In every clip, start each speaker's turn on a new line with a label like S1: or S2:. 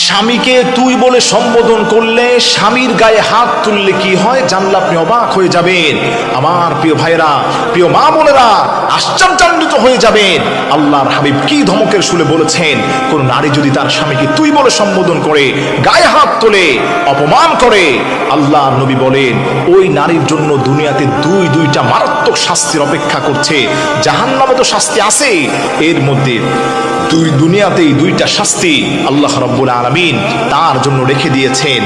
S1: স্বামীকে তুই বলে সম্বোধন করলে, স্বামীর গায়ে হাত তুললে কি হয় জানলে আপনি অবাক হয়ে যাবেন। আমার প্রিয় ভাইরা, প্রিয় মা বোনেরা, আশ্চর্যান্বিত হয়ে যাবেন। আল্লাহর হাবিব কি ধমকের সুরে বলেছেন, কোন নারী যদি তার স্বামীকে তুই বলে সম্বোধন করে, গায়ে হাত তোলে, অপমান করে, আল্লাহর নবী বলেন ওই নারীর জন্য দুনিয়াতে দুইটা মারাত্মক শাস্তির অপেক্ষা করছে। জাহান্নামে তো শাস্তি আছে, এর মধ্যে দুনিয়াতেই দুইটা শাস্তি আল্লাহ রাব্বুল আলামিন তার জন্য রেখে দিয়েছেন।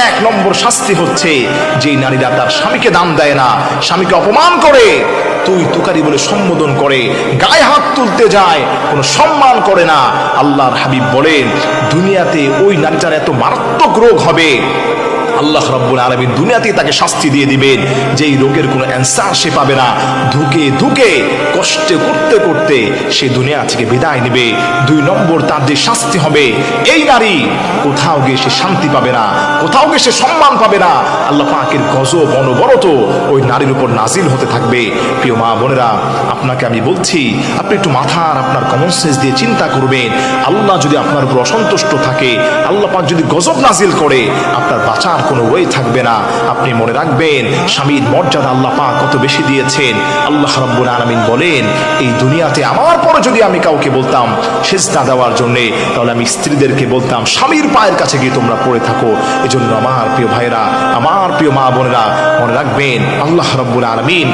S1: এক নম্বর শাস্তি হচ্ছে যে নারীরা তার স্বামীকে দাম দেয় না, স্বামীকে অপমান করে, তুই তুকারি বলে সম্বোধন করে, গায়ে হাত তুলতে যায়, কোনো সম্মান করে না। আল্লাহর হাবিব বলেন দুনিয়াতে ওই নারীটার এত মারাত্মক রোগ হবে, আল্লাহ রাব্বুল আলামিন দুনিয়াতেই তাকে শাস্তি দিয়ে দিবেন, যেই রোগের কোনো অ্যান্সার সে পাবে না। ধুকে ধুকে কষ্টে করতে করতে সে দুনিয়া থেকে বিদায় নেবে। দুই নম্বর তার যে শাস্তি হবে, এই নারী কোথাও গিয়ে সে শান্তি পাবে না, কোথাও গিয়ে সে সম্মান পাবে না। আল্লাহ পাকের গজব অনবরত ওই নারীর উপর নাজিল হতে থাকবে। প্রিয় মা বোনেরা, আপনাকে আমি বলছি, আপনি একটু মাথার আপনার কমন সেন্স দিয়ে চিন্তা করবেন। আল্লাহ যদি আপনার উপর অসন্তুষ্ট থাকে, আল্লাহ পাক যদি গজব নাজিল করে, আপনার বাঁচার কোনো ওয়ে থাকবে না। আপনি মনে রাখবেন স্বামীর মর্যাদা আল্লাহ পাক কত বেশি দিয়েছেন। আল্লাহ রাব্বুল আলামিন বলেন এই দুনিয়াতে আমার পরে যদি আমি কাউকে বলতাম সিজদা দেওয়ার জন্যে, তাহলে আমি স্ত্রীদেরকে বলতাম স্বামীর পায়ের কাছে গিয়ে তোমরা পড়ে থাকো। এজন্য আমার প্রিয় ভাইরা, আমার প্রিয় মা বোনেরা, মনে রাখবেন আল্লাহ রাব্বুল আলামিন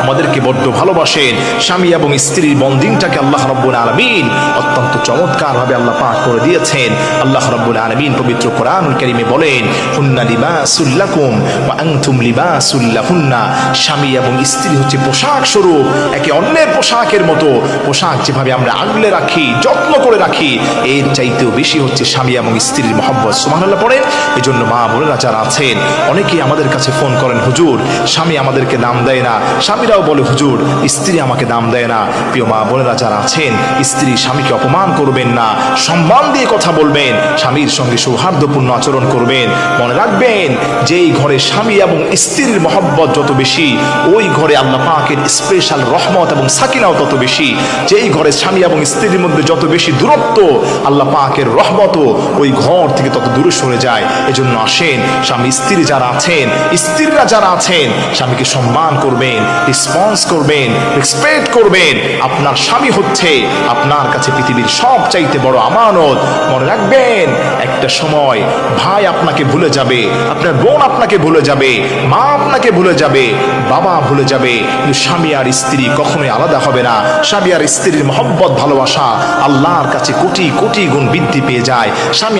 S1: আমাদেরকে বড্ড ভালোবাসেন। স্বামী এবং স্ত্রীর বন্ডিংটাকে আল্লাহ রাব্বুল আলামিন অত্যন্ত চমৎকার ভাবে আল্লাহ পাক করে দিয়েছেন। আল্লাহ রাব্বুল আলামিন পবিত্র কোরআনুল কারীমে বলেন হুন্না লিবাসুল লাকুম ওয়া আনতুম লিবাসুল লাহুন্না। স্বামী এবং স্ত্রী হচ্ছে পোশাক স্বরূপ, একে অন্যের পোশাকের মতো। পোশাক যেভাবে আমরা আগলে রাখি, যত্ন করে রাখি, এর চাইতেও বেশি হচ্ছে স্বামী এবং স্ত্রীর মহব্বত। সুবহানাল্লাহ পড়েন। এজন্য মা বোনেরা যারা আছেন, অনেকেই আমাদের কাছে ফোন করেন, হুজুর স্বামী আমাদেরকে দাম দেয় না, স্বামীরাও বলে হুজুর স্ত্রী আমাকে দাম দেয় না। প্রিয় মা বোনেরা যারা আছেন, স্ত্রী স্বামীকে অপমান করবেন না, সম্মান দিয়ে কথা বলবেন, স্বামীর সঙ্গে সৌহার্দ্যপূর্ণ আচরণ করবেন। মনে রাখবেন যেই ঘরে স্বামী এবং স্ত্রীর মহব্বত যত বেশি, ওই ঘরে আল্লাহ পাকের স্পেশাল রহমত এবং সাকিনাও তত বেশি। যেই ঘরে স্বামী এবং স্ত্রীর মধ্যে যত বেশি দূরত্ব, আল্লাহ পাকের রহমতও ওই ঘর থেকে তত দূরে সরে যায়। এজন্য আসেন স্বামী স্ত্রী যারা আছেন, স্ত্রীরা যারা আছেন, স্বামীকে সম্মান করবেন, রেসপন্স করবেন, রেসপেক্ট করবেন। আপনার স্বামী হচ্ছে আপনার কাছে পৃথিবীর সব চাইতে বড় আমানত। মনে রাখবেন একটা সময় ভাই আপনাকে ভুলে যাবে, আপনার বোন আপনাকে ভুলে যাবে, মা আপনাকে ভুলে যাবে, বাবা ভুলে যাবে, কিন্তু স্বামী আর স্ত্রী কখনোই আলাদা হবে না। স্বামী আর স্ত্রীর মহব্বত ভালোবাসা আল্লাহর কাছে কোটি কোটি গুণ বৃদ্ধি পেয়ে যায়। স্বামী